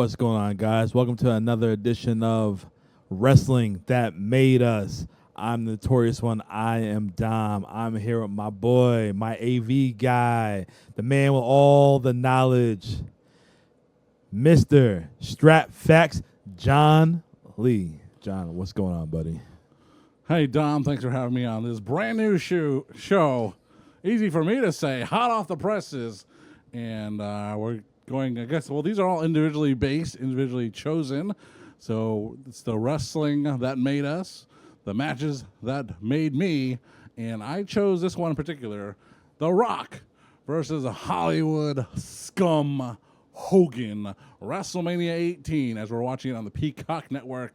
What's going on, guys? Welcome to another edition of Wrestling That Made Us. I'm the Notorious One. I am Dom. I'm here with my boy, my AV guy, the man with all the knowledge, Mr. Strap Facts, John Lee. John, what's going on, buddy? Hey, Dom, thanks for having me on this brand new show. Easy for me to say, hot off the presses. And we're going, I guess, well, these are all individually based, individually chosen. So it's the wrestling that made us, the matches that made me. And I chose this one in particular, The Rock versus Hollywood scum Hogan, WrestleMania 18, as we're watching it on the Peacock Network.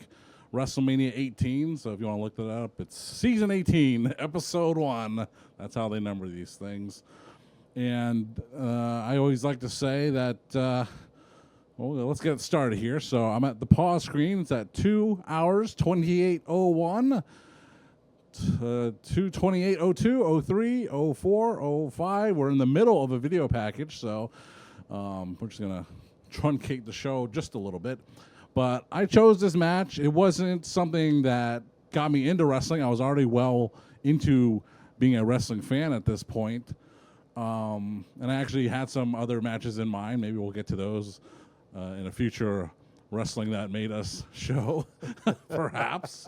WrestleMania 18, so if you want to look that up, it's season 18, episode 1. That's how they number these things. And I always like to say that, well, let's get it started here. So I'm at the pause screen. It's at 2 hours, 28:01, 2:28:02, 03, 04, 05. We're in the middle of a video package, so we're just going to truncate the show just a little bit. But I chose this match. It wasn't something that got me into wrestling. I was already well into being a wrestling fan at this point. And I actually had some other matches in mind. Maybe we'll get to those in a future Wrestling That Made Us show, perhaps.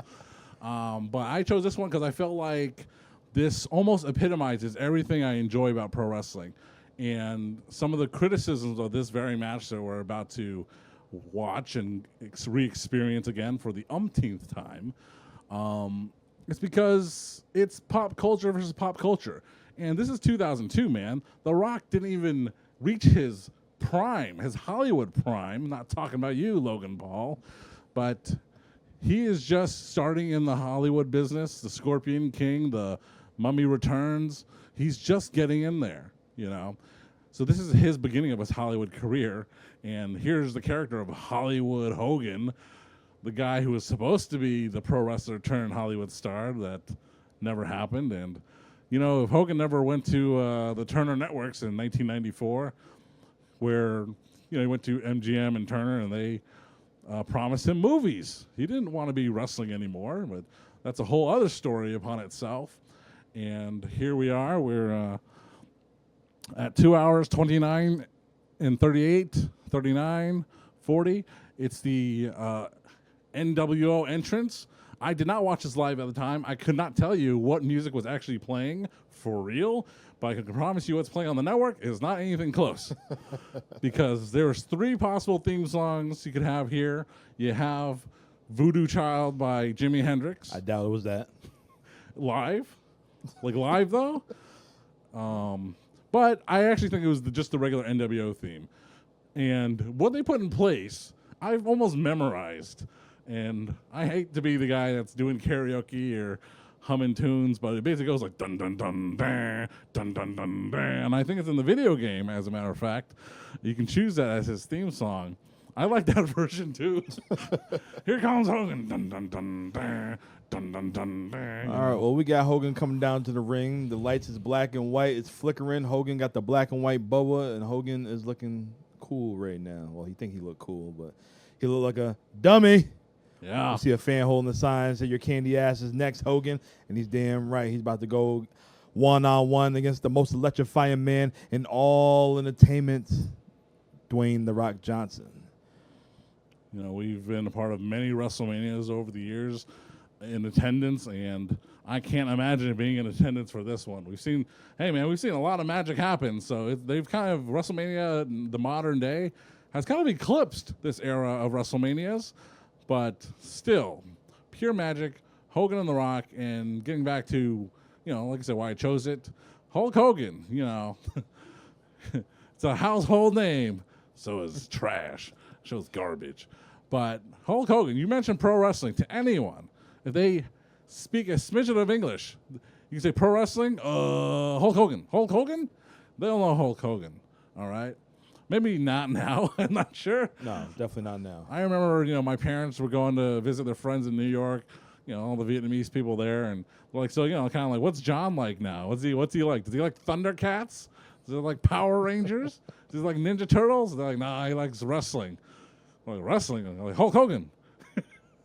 But I chose this one because I felt like this almost epitomizes everything I enjoy about pro wrestling. And some of the criticisms of this very match that we're about to watch and re-experience again for the umpteenth time, it's because it's pop culture versus pop culture. And this is 2002, man. The Rock didn't even reach his prime, his Hollywood prime. I'm not talking about you, Logan Paul, but he is just starting in the Hollywood business, the Scorpion King, the Mummy Returns. He's just getting in there, you know. So this is his beginning of his Hollywood career, and here's the character of Hollywood Hogan, the guy who was supposed to be the pro wrestler turned Hollywood star that never happened. And, you know, if Hogan never went to the Turner Networks in 1994, where, you know, he went to MGM and Turner, and they promised him movies. He didn't want to be wrestling anymore, but that's a whole other story upon itself. And here we are. We're at 2 hours, 29 and 38, 39, 40. It's the NWO entrance. I did not watch this live at the time. I could not tell you what music was actually playing for real, but I can promise you what's playing on the network is not anything close. Because there's 3 possible theme songs you could have here. You have Voodoo Child by Jimi Hendrix. I doubt it was that. Live? Like live, though? But I actually think it was just the regular NWO theme. And what they put in place, I've almost memorized. And I hate to be the guy that's doing karaoke or humming tunes, but it basically goes like dun dun dun dun dun dun dun dun. And I think it's in the video game, as a matter of fact. You can choose that as his theme song. I like that version too. Here comes Hogan. Dun dun dun dun dun dun dun dun. All right, well, we got Hogan coming down to the ring. The lights is black and white. It's flickering. Hogan got the black and white boa, and Hogan is looking cool right now. Well, he think he look cool, but he look like a dummy. Yeah. You see a fan holding the sign, say your candy ass is next, Hogan, and he's damn right. He's about to go one-on-one against the most electrifying man in all entertainment, Dwayne "The Rock" Johnson. You know, we've been a part of many WrestleManias over the years in attendance, and I can't imagine being in attendance for this one. We've seen a lot of magic happen, so they've kind of, WrestleMania in the modern day has kind of eclipsed this era of WrestleManias, but still, pure magic, Hogan and The Rock, and getting back to, you know, like I said, why I chose it, Hulk Hogan, you know. It's a household name, so is trash. Show's garbage. But Hulk Hogan, you mentioned pro wrestling to anyone. If they speak a smidgen of English, you say pro wrestling, Hulk Hogan. Hulk Hogan? They'll know Hulk Hogan, all right? Maybe not now. I'm not sure. No, definitely not now. I remember, you know, my parents were going to visit their friends in New York, you know, all the Vietnamese people there, and like, so, you know, kind of like, what's John like now? What's he like? Does he like Thundercats? Does he like Power Rangers? Does he like Ninja Turtles? They're like, nah, he likes wrestling. Like wrestling, like Hulk Hogan.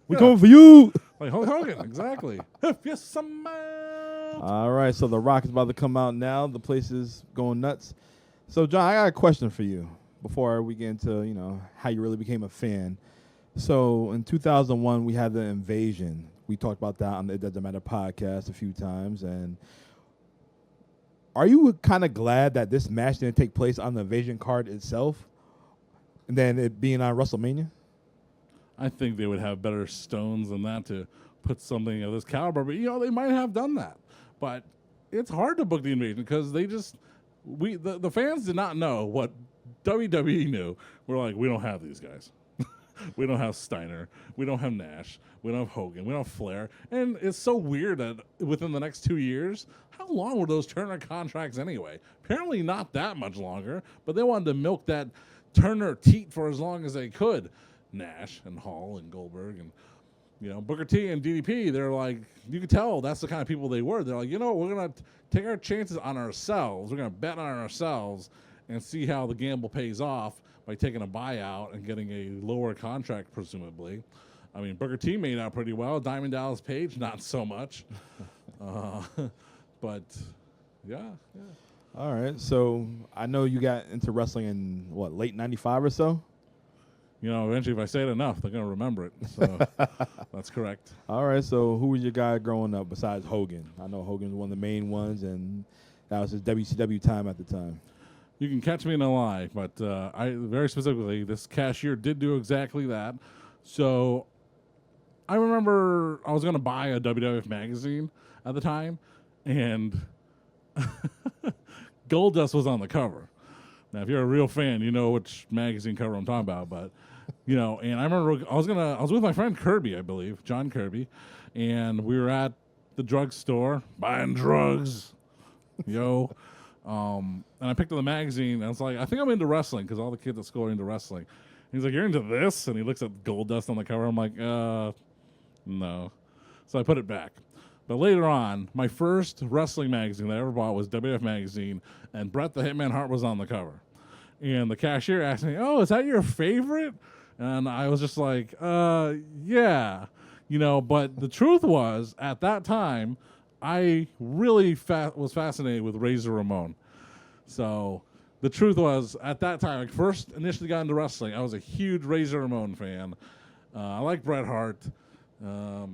We coming for you. Like Hulk Hogan, exactly. Yes, some. All right, so The Rock is about to come out now. The place is going nuts. So, John, I got a question for you before we get into, how you really became a fan. So, in 2001, we had the Invasion. We talked about that on the It Doesn't Matter podcast a few times. And are you kind of glad that this match didn't take place on the Invasion card itself and then it being on WrestleMania? I think they would have better stones than that to put something of this caliber. But, they might have done that. But it's hard to book the Invasion because the fans did not know what WWE knew. We're like, we don't have these guys. We don't have Steiner. We don't have Nash. We don't have Hogan. We don't have Flair. And it's so weird that within the next 2 years, how long were those Turner contracts anyway? Apparently not that much longer, but they wanted to milk that Turner teat for as long as they could. Nash and Hall and Goldberg and Booker T and DDP, they're like, you could tell that's the kind of people they were. They're like, we're going to take our chances on ourselves. We're going to bet on ourselves and see how the gamble pays off by taking a buyout and getting a lower contract, presumably. I mean, Booker T made out pretty well. Diamond Dallas Page, not so much. But, yeah. All right, so I know you got into wrestling in, late 95 or so? Eventually, if I say it enough, they're going to remember it. So that's correct. All right, so who was your guy growing up besides Hogan? I know Hogan was one of the main ones, and that was his WCW time at the time. You can catch me in a lie, but I very specifically, this cashier did do exactly that. So I remember I was going to buy a WWF magazine at the time, and Goldust was on the cover. Now, if you're a real fan, you know which magazine cover I'm talking about, but and I remember I was with my friend Kirby, I believe, John Kirby, and we were at the drugstore buying drugs, and I picked up the magazine, and I was like, I think I'm into wrestling, because all the kids at school are into wrestling. And he's like, you're into this? And he looks at Goldust on the cover. I'm like, no. So I put it back. But later on, my first wrestling magazine that I ever bought was WWF Magazine, and Bret the Hitman Hart was on the cover. And the cashier asked me, oh, is that your favorite? And I was just like, yeah. But the truth was, at that time, I really was fascinated with Razor Ramon. So the truth was, at that time, I first initially got into wrestling, I was a huge Razor Ramon fan. I like Bret Hart. I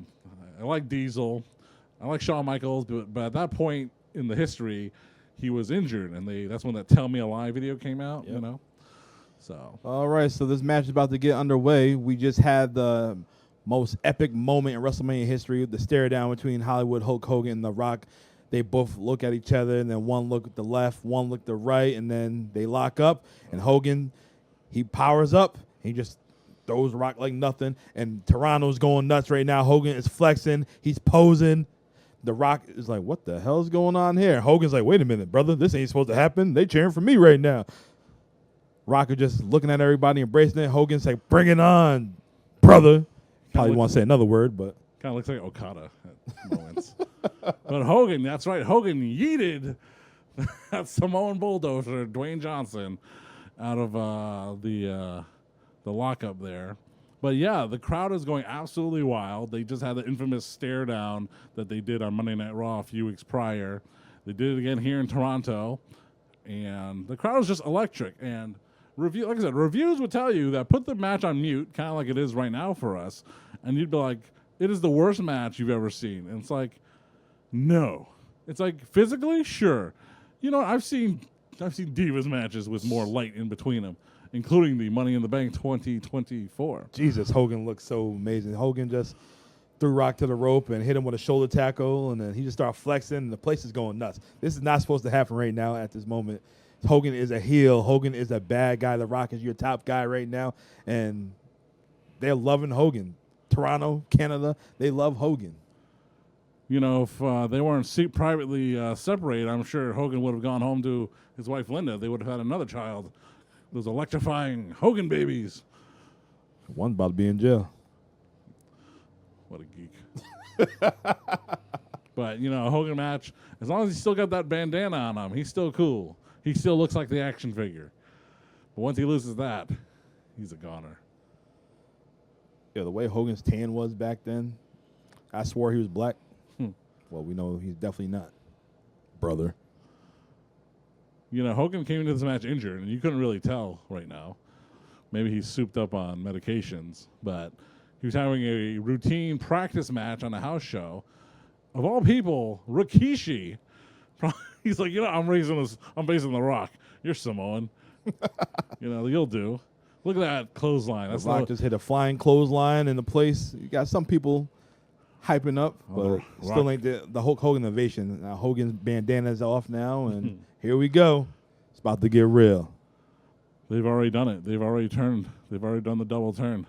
like Diesel. I like Shawn Michaels. But at that point in the history, he was injured, and that's when that Tell Me a Lie video came out, So. All right, so this match is about to get underway. We just had the most epic moment in WrestleMania history, the stare down between Hollywood Hulk Hogan and The Rock. They both look at each other, and then one look at the left, one look at the right, and then they lock up. And Hogan, he powers up. He just throws Rock like nothing. And Toronto's going nuts right now. Hogan is flexing. He's posing. The Rock is like, what the hell is going on here? Hogan's like, wait a minute, brother. This ain't supposed to happen. They cheering for me right now. Rock is just looking at everybody, embracing it. Hogan's like, bring it on, brother. Probably want to say another word, but. Kind of looks like Okada at moments. But Hogan, that's right. Hogan yeeted that Samoan bulldozer, Dwayne Johnson, out of the lockup there. But yeah, the crowd is going absolutely wild. They just had the infamous stare down that they did on Monday Night Raw a few weeks prior. They did it again here in Toronto, and the crowd is just electric. And like I said, reviews would tell you that put the match on mute, kind of like it is right now for us, and you'd be like, it is the worst match you've ever seen. And it's like, no. It's like, physically, sure. I've seen Divas matches with more light in between them, including the Money in the Bank 2024. Jesus, Hogan looks so amazing. Hogan just threw Rock to the rope and hit him with a shoulder tackle, and then he just started flexing, and the place is going nuts. This is not supposed to happen right now at this moment. Hogan is a heel. Hogan is a bad guy. The Rock is your top guy right now, and they're loving Hogan. Toronto, Canada, they love Hogan. If they weren't privately separated, I'm sure Hogan would have gone home to his wife Linda. They would have had another child. Those electrifying Hogan babies. One's about to be in jail. What a geek. But, Hogan match, as long as he's still got that bandana on him, he's still cool. He still looks like the action figure. But once he loses that, he's a goner. Yeah, the way Hogan's tan was back then, I swore he was black. Well, we know he's definitely not, brother. You know, Hogan came into this match injured, and you couldn't really tell right now. Maybe he's souped up on medications, but he was having a routine practice match on a house show. Of all people, Rikishi. He's like, I'm facing The Rock. You're Samoan. You'll do. Look at that clothesline. The Rock just hit a flying clothesline in the place. You got some people hyping up, but still ain't the Hulk Hogan invasion. Now Hogan's bandana's off now, and here we go. It's about to get real. They've already done it. They've already turned. They've already done the double turn.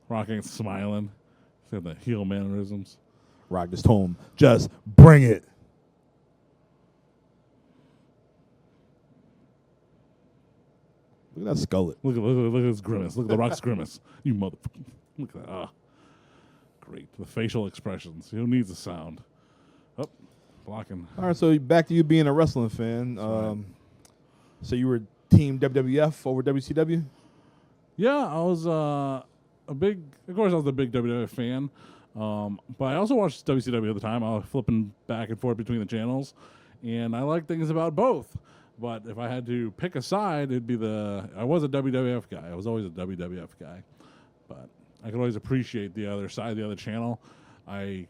Rock ain't smiling. He's got the heel mannerisms. Rock just told him, just bring it. Look at that skullet. Look at his grimace. Look at the Rock's grimace. You motherfucker. Look at that. Great. The facial expressions. Who needs a sound? Oh, blocking. All right, so back to you being a wrestling fan. So you were team WWF over WCW? Yeah, I was a big WWF fan. But I also watched WCW at the time. I was flipping back and forth between the channels. And I like things about both. But if I had to pick a side, it'd be I was a WWF guy. I was always a WWF guy. But I could always appreciate the other side, the other channel. I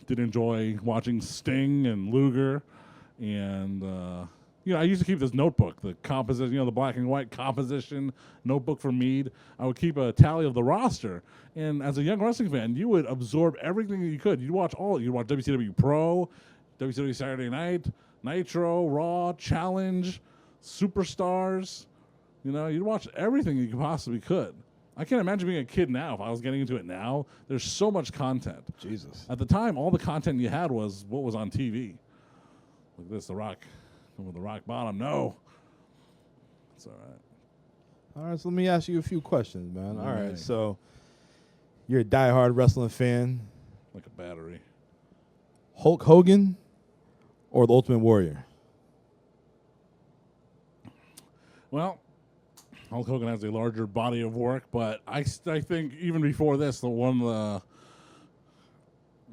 did enjoy watching Sting and Luger. And, I used to keep this notebook, the composition, the black and white composition notebook for Meade. I would keep a tally of the roster. And as a young wrestling fan, you would absorb everything that you could. You'd watch WCW Pro, WCW Saturday Night, Nitro, Raw, Challenge, Superstars. You'd watch everything you possibly could. I can't imagine being a kid now if I was getting into it now. There's so much content. Jesus. At the time, all the content you had was what was on TV. Look at this, The Rock. With the rock bottom, no. It's all right. All right, so let me ask you a few questions, man. All right, right. So you're a diehard wrestling fan. Like a battery. Hulk Hogan or the Ultimate Warrior? Well, Hulk Hogan has a larger body of work, but I think even before this, before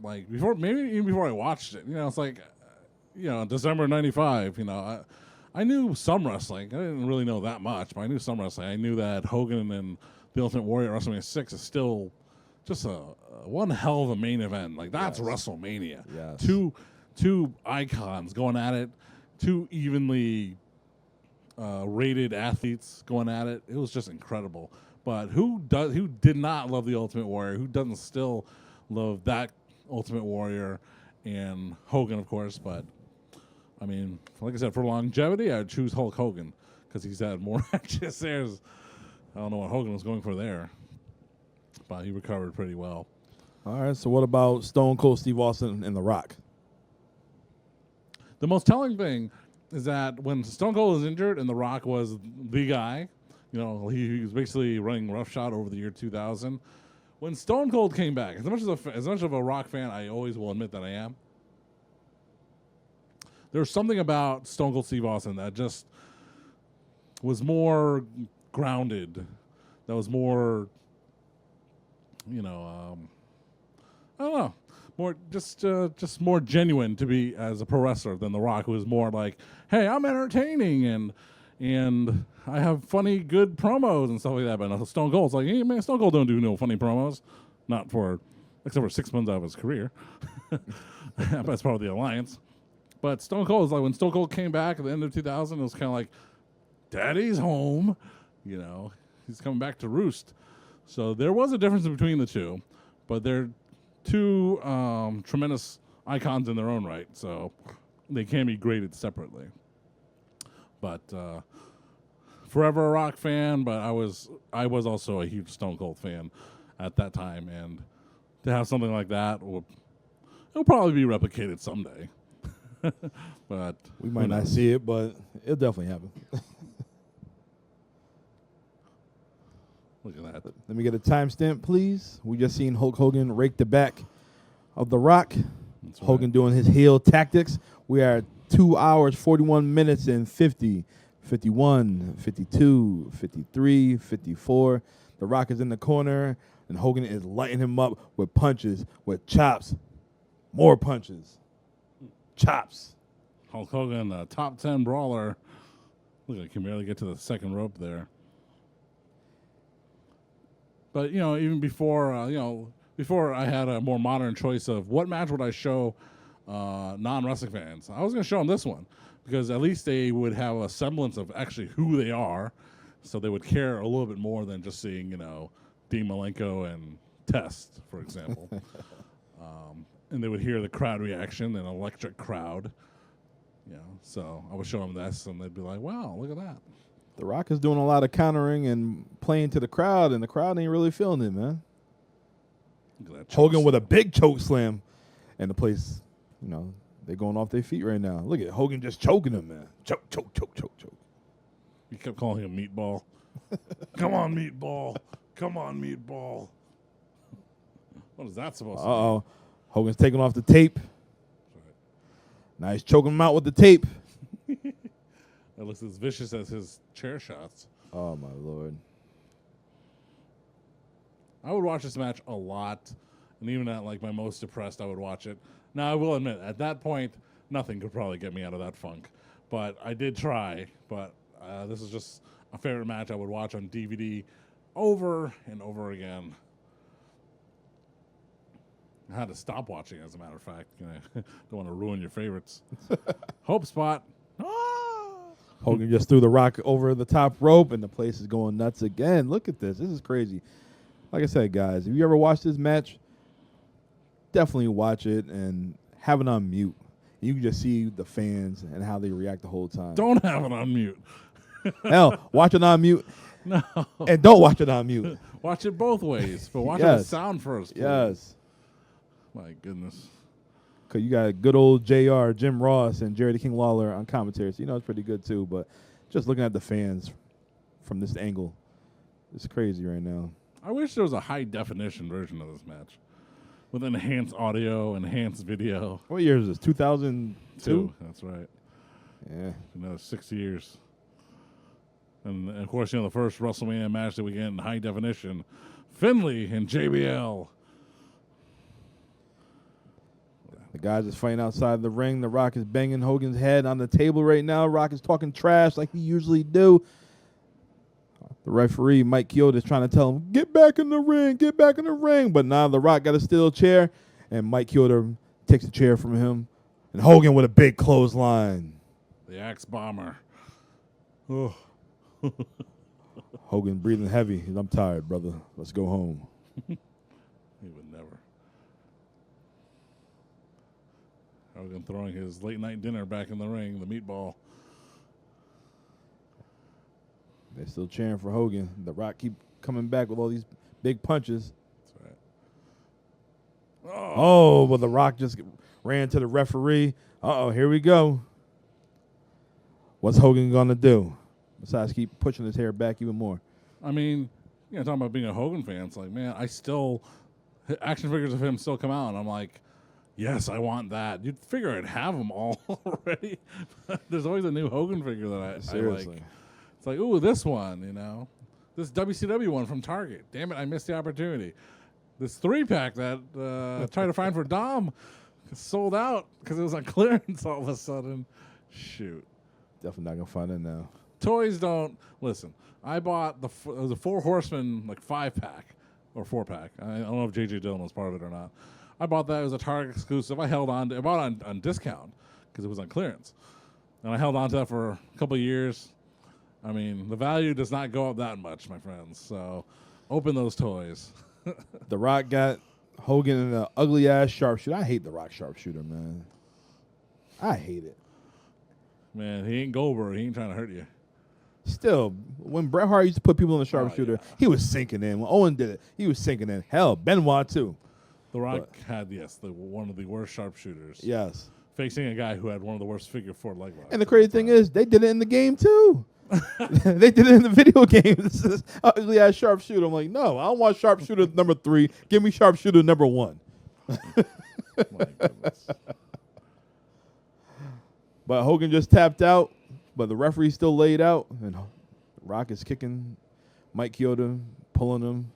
I watched it, it's like, December '95, I knew some wrestling. I didn't really know that much, but I knew some wrestling. I knew that Hogan and the Ultimate Warrior at WrestleMania 6 is still just one hell of a main event. Like, that's WrestleMania. Yes. Two icons going at it, two evenly rated athletes going at it. It was just incredible. But who did not love the Ultimate Warrior? Who doesn't still love that Ultimate Warrior and Hogan, of course? But I mean, like I said, for longevity, I'd choose Hulk Hogan because he's had more matches there. I don't know what Hogan was going for there, but he recovered pretty well. All right, so what about Stone Cold Steve Austin and The Rock? The most telling thing is that when Stone Cold was injured and The Rock was the guy, he was basically running roughshod over the year 2000. When Stone Cold came back, as much of a Rock fan I always will admit that I am, there's something about Stone Cold Steve Austin that just was more grounded. That was more, I don't know, more just more genuine to be as a pro wrestler than The Rock, who was more like, hey, I'm entertaining and I have funny, good promos and stuff like that. But Stone Cold's like, hey, man, Stone Cold don't do no funny promos, except for 6 months out of his career. That's part of the alliance. But Stone Cold is like, when Stone Cold came back at the end of 2000, it was kind of like, Daddy's home, he's coming back to roost. So there was a difference between the two, but they're two tremendous icons in their own right, so they can be graded separately. But forever a Rock fan, but I was also a huge Stone Cold fan at that time, and to have something like that it'll probably be replicated someday. But we might not see it, but it'll definitely happen. Look at that. Let me get a timestamp, please. We just seen Hulk Hogan rake the back of The Rock. That's Hogan right. doing his heel tactics. We are 2 hours, 41 minutes, and 50, 51, 52, 53, 54. The Rock is in the corner. and Hogan is lighting him up with punches, with chops, more punches, chops. Hulk Hogan, a top 10 brawler. Look, I can barely get to the second rope there. But, even before, before I had a more modern choice of what match would I show non-wrestling fans, I was going to show them this one because at least they would have a semblance of actually who they are, so they would care a little bit more than just seeing, Dean Malenko and Test, for example. And they would hear the crowd reaction, an electric crowd. So I would show them this, and they'd be like, wow, look at that. The Rock is doing a lot of countering and playing to the crowd, and the crowd ain't really feeling it, man. Look at that Hogan with a big choke slam, and the place, they're going off their feet right now. Look at Hogan just choking him, man. Choke, choke, choke, choke, choke. You kept calling him Meatball. Come on, Meatball. Come on, Meatball. What is that supposed to be? Uh-oh. Hogan's taking off the tape. Now he's choking him out with the tape. That looks as vicious as his chair shots. Oh, my Lord. I would watch this match a lot, and even at my most depressed, I would watch it. Now, I will admit, at that point, nothing could probably get me out of that funk. But I did try, but this is just a favorite match I would watch on DVD over and over again. I had to stop watching, as a matter of fact. Don't want to ruin your favorites. Hope Spot. Hogan just threw the Rock over the top rope, and the place is going nuts again. Look at this. This is crazy. Like I said, guys, if you ever watched this match, definitely watch it and have it on mute. You can just see the fans and how they react the whole time. Don't have it on mute. Hell, watch it on mute. No. And don't watch it on mute. Watch it both ways, but watch it with sound first, please. Yes. My goodness. Because you got good old JR, Jim Ross, and Jerry the King Lawler on commentary. So, it's pretty good, too. But just looking at the fans from this angle, it's crazy right now. I wish there was a high-definition version of this match with enhanced audio, enhanced video. What year is this, 2002? That's right. Yeah. Another 6 years. And, of course, the first WrestleMania match that we get in high definition, Finlay and JBL. The guys is fighting outside the ring. The Rock is banging Hogan's head on the table right now. Rock is talking trash like he usually do. The referee, Mike Chioda, is trying to tell him, get back in the ring, get back in the ring. But now The Rock got a steel chair, and Mike Chioda takes the chair from him. And Hogan with a big clothesline. The Axe Bomber. Oh. Hogan breathing heavy. I'm tired, brother. Let's go home. He would never. Hogan throwing his late night dinner back in the ring, the meatball. They're still cheering for Hogan. The Rock keep coming back with all these big punches. That's right. Oh, but The Rock just ran to the referee. Uh-oh, here we go. What's Hogan going to do? Besides keep pushing his hair back even more. I mean, talking about being a Hogan fan, it's like, man, action figures of him still come out, and I'm like, yes, I want that. You'd figure I'd have them all already. There's always a new Hogan figure that I like. It's like, ooh, this one, This WCW one from Target. Damn it, I missed the opportunity. This 3-pack that I tried to find for Dom sold out because it was on clearance all of a sudden. Shoot. Definitely not going to find it now. Toys don't. Listen, I bought it was a 4 Horsemen 5-pack or 4-pack. I don't know if J.J. Dillon was part of it or not. I bought that. It was a Target exclusive. I bought it on discount because it was on clearance. And I held on to that for a couple of years. I mean, the value does not go up that much, my friends. So open those toys. The Rock got Hogan in an ugly-ass sharpshooter. I hate The Rock sharpshooter, man. I hate it. Man, he ain't Goldberg. He ain't trying to hurt you. Still, when Bret Hart used to put people in the sharpshooter, He was sinking in. When Owen did it, he was sinking in. Hell, Benoit, too. The Rock had, one of the worst sharpshooters. Yes. Facing a guy who had one of the worst figure 4 leg locks. And the crazy thing is, they did it in the game, too. They did it in the video game. This is ugly ass sharpshooter. I'm like, no, I don't want sharpshooter number 3. Give me sharpshooter number 1. My goodness. But Hogan just tapped out, but the referee still laid out, and Rock is kicking Mike Chioda, pulling him.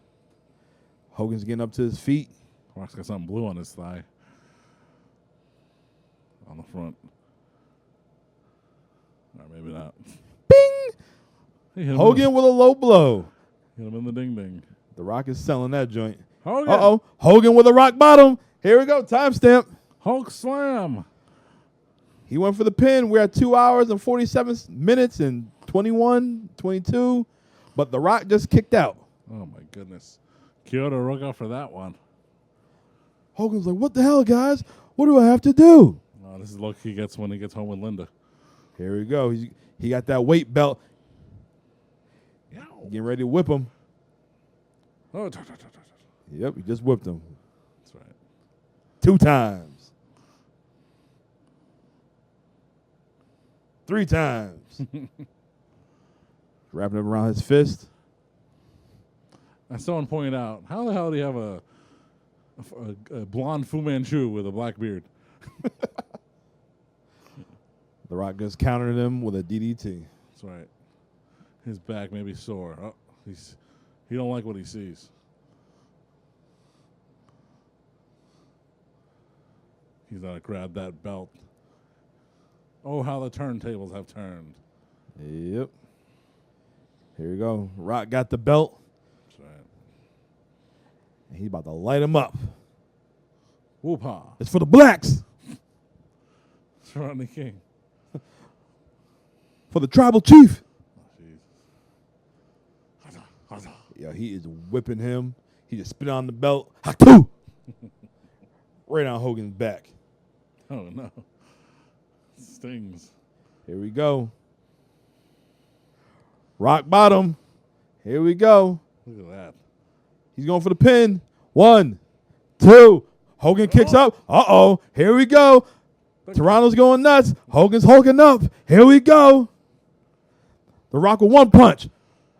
Hogan's getting up to his feet. Rock's got something blue on his thigh. On the front. Or maybe not. Bing! He hit him Hogan with a low blow. Hit him in the ding-ding. The Rock is selling that joint. Hogan. Uh-oh. Hogan with a rock bottom. Here we go. Timestamp. Hulk slam. He went for the pin. We're at 2 hours and 47 minutes and 21, 22. But The Rock just kicked out. Oh, my goodness. Kyoto look out for that one. Hogan's like, what the hell, guys? What do I have to do? Oh, this is the look he gets when he gets home with Linda. Here we go. He got that weight belt. Yow. Getting ready to whip him. Oh, Yep, he just whipped him. that's right. 2 times. 3 times. Wrapping it around his fist. As someone pointed out, how the hell do you have a blonde Fu Manchu with a black beard? The Rock just countered him with a DDT. That's right. His back may be sore. Oh, he don't like what he sees. He's gonna grab that belt. Oh, how the turntables have turned. Yep. Here we go. Rock got the belt. That's right. And he's about to light him up. Whoop-ha. It's for the blacks. It's Rodney King. For the tribal chief. Oh, jeez. Yeah, he is whipping him. He just spit on the belt. Haku! Right on Hogan's back. Oh, no. Stings. Here we go. Rock bottom. Here we go. Look at that. He's going for the pin. 1, 2. Hogan kicks up. Uh-oh. Here we go. Toronto's going nuts. Hogan's hulking up. Here we go. The Rock with 1 punch.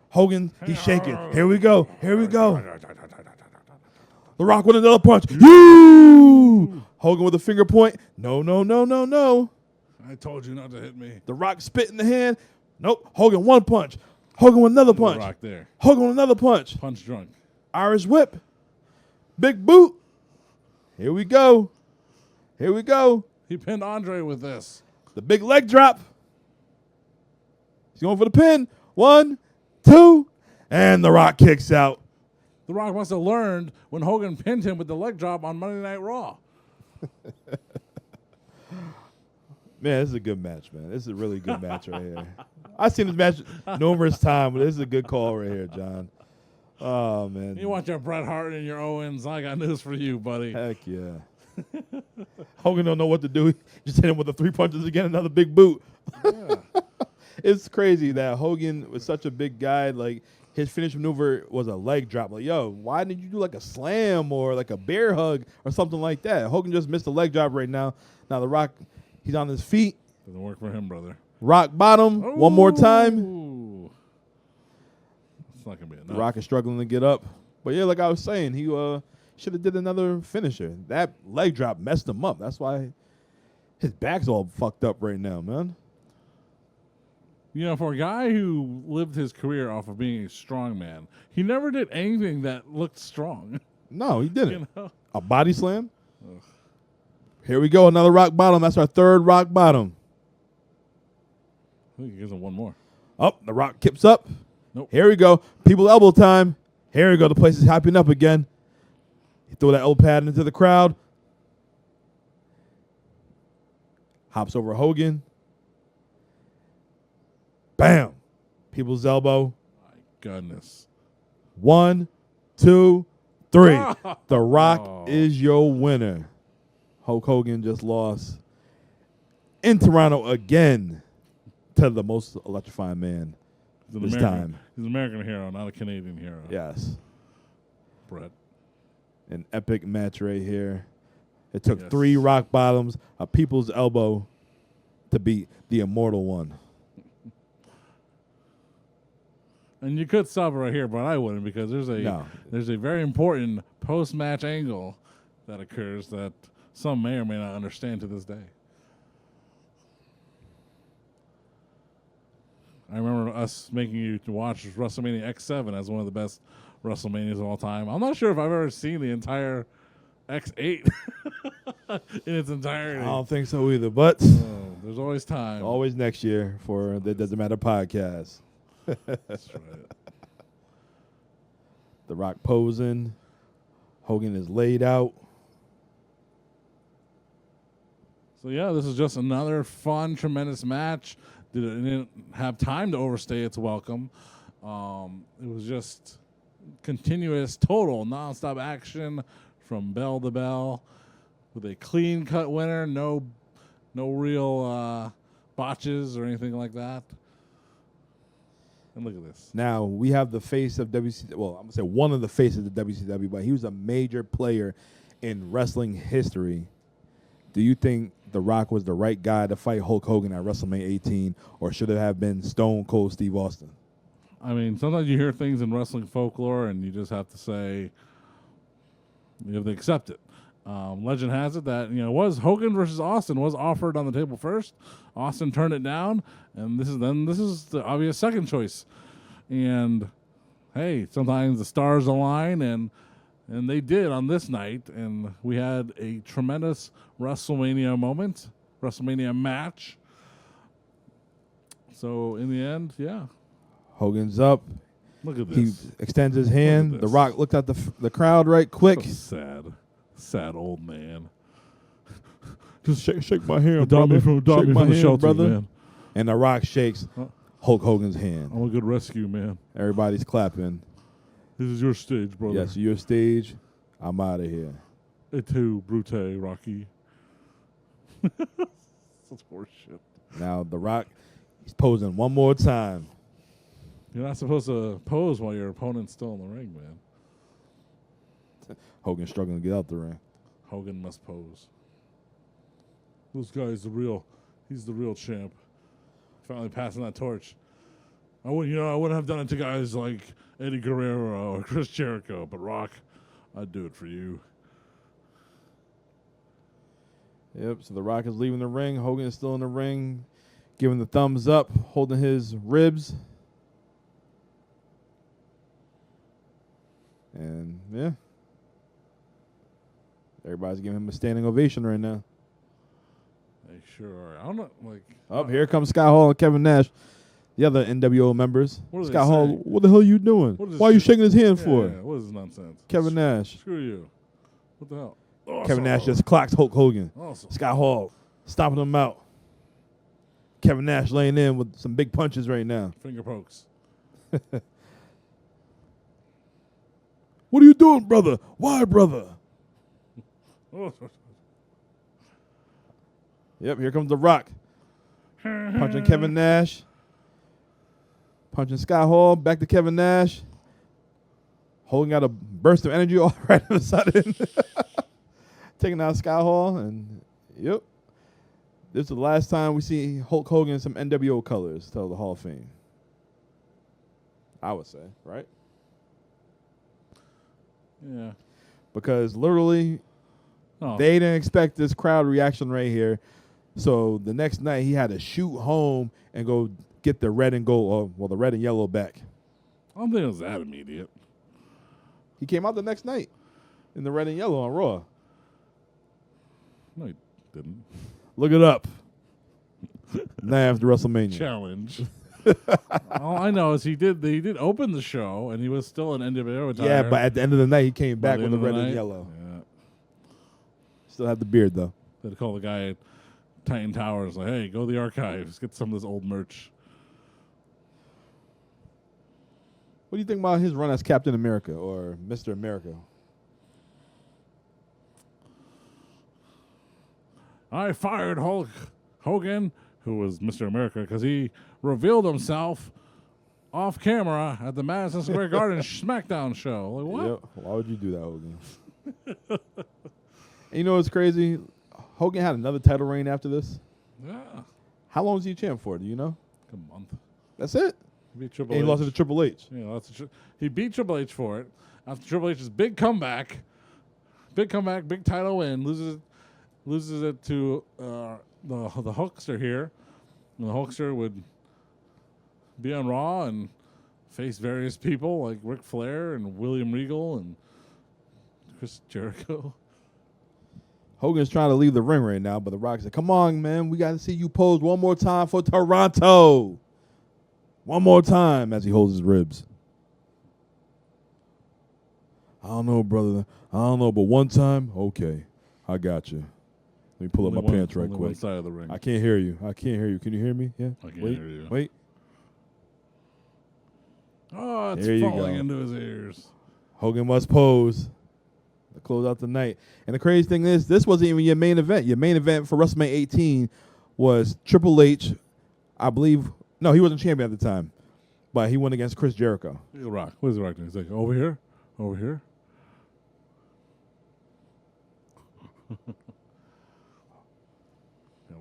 Hogan, he's shaking. Here we go. Here we go. The Rock with another punch. You! Hogan with a finger point. No, no, no, no, no. I told you not to hit me. The Rock spit in the hand. Nope. Hogan 1 punch. Hogan with another punch. Rock there. Hogan with another punch. Punch drunk. Irish whip. Big boot. Here we go. Here we go. He pinned Andre with this. The big leg drop. He's going for the pin. 1, 2. And The Rock kicks out. The Rock must have learned when Hogan pinned him with the leg drop on Monday Night Raw. Man, this is a good match, man. This is a really good match right here. I've seen this match numerous times, but this is a good call right here, John. Oh, man. You want your Bret Hart and your Owens? I got news for you, buddy. Heck yeah. Hogan don't know what to do. He just hit him with the 3 punches again, another big boot. Yeah. It's crazy that Hogan was such a big guy. Like, his finish maneuver was a leg drop. Like, yo, why didn't you do like a slam or like a bear hug or something like that? Hogan just missed a leg drop right now. Now The Rock, he's on his feet. Doesn't work for him, brother. Rock bottom. One more time. Ooh. It's not going to be enough. The Rock is struggling to get up. But yeah, like I was saying, he should have did another finisher. That leg drop messed him up. That's why his back's all fucked up right now, man. You know, for a guy who lived his career off of being a strong man, he never did anything that looked strong. No, he didn't. You know? A body slam. Ugh. Here we go, another rock bottom. That's our 3rd rock bottom. I think he gives him one more. Oh, The Rock kips up. Nope. Here we go. People elbow time. Here we go. The place is hyping up again. He threw that elbow pad into the crowd. Hops over Hogan. Bam. People's elbow. My goodness. 1, 2, 3. The Rock is your winner. Hulk Hogan just lost in Toronto again to the most electrifying man this time. He's an American hero, not a Canadian hero. Yes. Brett. An epic match right here. It took 3 rock bottoms, a people's elbow to beat the Immortal One. And you could stop it right here, but I wouldn't, because there's a very important post-match angle that occurs that some may or may not understand to this day. I remember us making you to watch WrestleMania X7 as one of the best WrestleManias of all time. I'm not sure if I've ever seen the entire X8 in its entirety. I don't think so either, but There's always time. always next year for the Doesn't Matter podcast. That's right. The Rock posing. Hogan is laid out. So, yeah, this is just another fun, tremendous match. It didn't have time to overstay its welcome. It was just continuous, total, nonstop action from bell to bell with a clean-cut winner, no real botches or anything like that. And look at this. Now, we have the face of WCW. Well, I'm going to say one of the faces of WCW, but he was a major player in wrestling history. Do you think The Rock was the right guy to fight Hulk Hogan at WrestleMania 18, or should it have been Stone Cold Steve Austin? I mean, sometimes you hear things in wrestling folklore, and you just have to say, you have to accept it. Legend has it that was Hogan versus Austin was offered on the table first. Austin turned it down, and this is the obvious second choice. And hey, sometimes the stars align, and they did on this night, and we had a tremendous WrestleMania moment, WrestleMania match. So in the end, yeah, Hogan's up. look at He this. extends his hand. this. The Rock looked at the crowd right quick. So sad old man. Just shake my hand, Adopt me from the shelter, man. And The Rock shakes Hulk Hogan's hand. I'm a good rescue man. Everybody's clapping. This is your stage, brother. Yes, your stage. I'm out of here. Et tu, Brute, Rocky. That's horse shit. Now The Rock, he's posing one more time. You're not supposed to pose while your opponent's still in the ring, man. Hogan's struggling to get out the ring. Hogan must pose. This guy's he's the real champ. Finally passing that torch. I wouldn't have done it to guys like Eddie Guerrero or Chris Jericho, but Rock, I'd do it for you. Yep, so The Rock is leaving the ring. Hogan is still in the ring, giving the thumbs up, holding his ribs. And, yeah. Everybody's giving him a standing ovation right now. They sure are. I don't know, Here comes Scott Hall and Kevin Nash, the other NWO members. What are they Scott Hall, saying? what the hell are you doing? Why are you shaking his hand for? Yeah, what is this nonsense? Kevin Nash. Screw you. What the hell? Kevin Nash just clocked Hulk Hogan. Awesome. Scott Hall stomping him out. Kevin Nash laying in with some big punches right now. Finger pokes. What are you doing, brother? Why, brother? Yep, here comes The Rock. Punching Kevin Nash. Punching Scott Hall. Back to Kevin Nash. Holding out a burst of energy all right of a sudden. Taking out Scott Hall. And, yep. This is the last time we see Hulk Hogan in some NWO colors to the Hall of Fame. I would say, right? Yeah. Because literally, they didn't expect this crowd reaction right here. So the next night, he had to shoot home and go get the red and gold, the red and yellow back. I don't think it was that immediate. He came out the next night in the red and yellow on Raw. No, he didn't. Look it up. Now after WrestleMania. Challenge. All I know is he did open the show, and he was still an NWO attire. Yeah, but at the end of the night, he came back the with the end of red the and night? yellow. Yeah. Still had the beard, though. They had to call the guy at Titan Towers, like, hey, go to the archives, get some of this old merch. What do you think about his run as Captain America or Mr. America? I fired Hulk Hogan, who was Mr. America, because he revealed himself off camera at the Madison Square Garden SmackDown show. Like, what? Yep. Why would you do that, Hogan? And you know what's crazy? Hogan had another title reign after this. Yeah. How long was he champ for? Do you know? A month. That's it? He beat Triple And H. he lost it to Triple H. Yeah, he beat Triple H for it. After Triple H's big comeback, big title win, loses it to the Hulkster here. And the Hulkster would be on Raw and faced various people like Ric Flair and William Regal and Chris Jericho. Hogan's trying to leave the ring right now, but The Rock said, come on, man. We got to see you pose one more time for Toronto. One more time as he holds his ribs. I don't know, brother. I don't know, but one time? Okay. I got you. Let me pull up my pants right quick. One side of the ring. I can't hear you. I can't hear you. Can you hear me? Yeah. I can't hear you. Wait. Oh, it's There you falling go. into his ears. Hogan must pose to close out the night. And the crazy thing is, this wasn't even your main event. Your main event for WrestleMania 18 was Triple H, I believe. No, he wasn't champion at the time, but he went against Chris Jericho. Look at The Rock. What is The Rock doing? He's like, over here? Over here?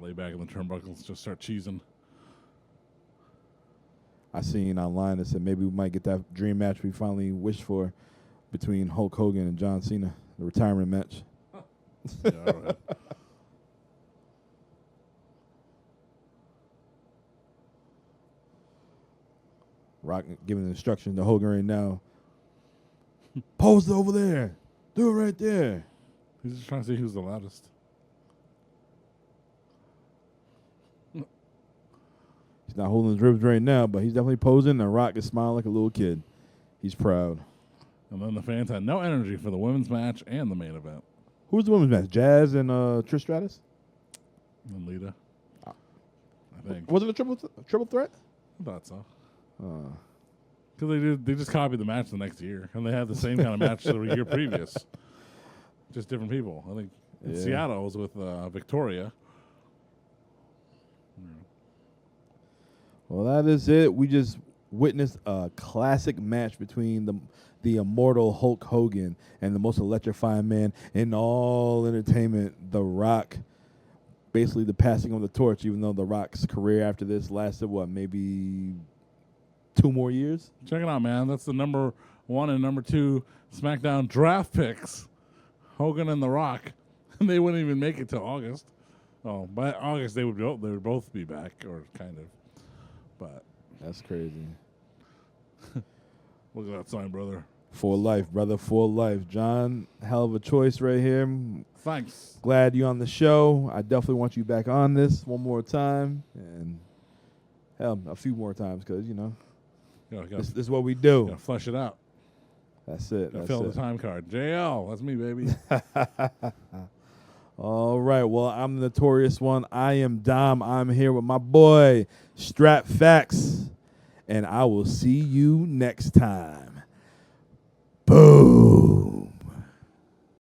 Lay back in the turnbuckles, just start cheesing. I seen online that said maybe we might get that dream match we finally wished for between Hulk Hogan and John Cena, the retirement match. Yeah, all right. Rock giving instructions to Hogan right now. Pose over there. Do it right there. He's just trying to see who's the loudest. He's not holding his ribs right now, but he's definitely posing, and Rock is smiling like a little kid. He's proud. And then the fans had no energy for the women's match and the main event. Who's the women's match? Jazz and Trish Stratus? And Lita. I think. Was it a triple threat? I thought so. Because they just copied the match the next year, and they had the same kind of match the year previous. Just different people. I think in Seattle was with Victoria. Well, that is it. We just witnessed a classic match between the immortal Hulk Hogan and the most electrifying man in all entertainment, The Rock. Basically the passing of the torch, even though The Rock's career after this lasted, maybe 2 more years? Check it out, man. That's the number 1 and number 2 SmackDown draft picks. Hogan and The Rock. And they wouldn't even make it till August. Oh, by August they would both be back, or kind of. But That's crazy. Look at that sign, brother. For life, brother, for life. John, hell of a choice right here. Thanks. Glad you're on the show. I definitely want you back on this one more time. And, hell, a few more times because, this is what we do. Gotta flesh it out. That's it. Gotta fill the time card. JL, that's me, baby. All right. Well, I'm the notorious one. I am Dom. I'm here with my boy, Strap Facts. And I will see you next time.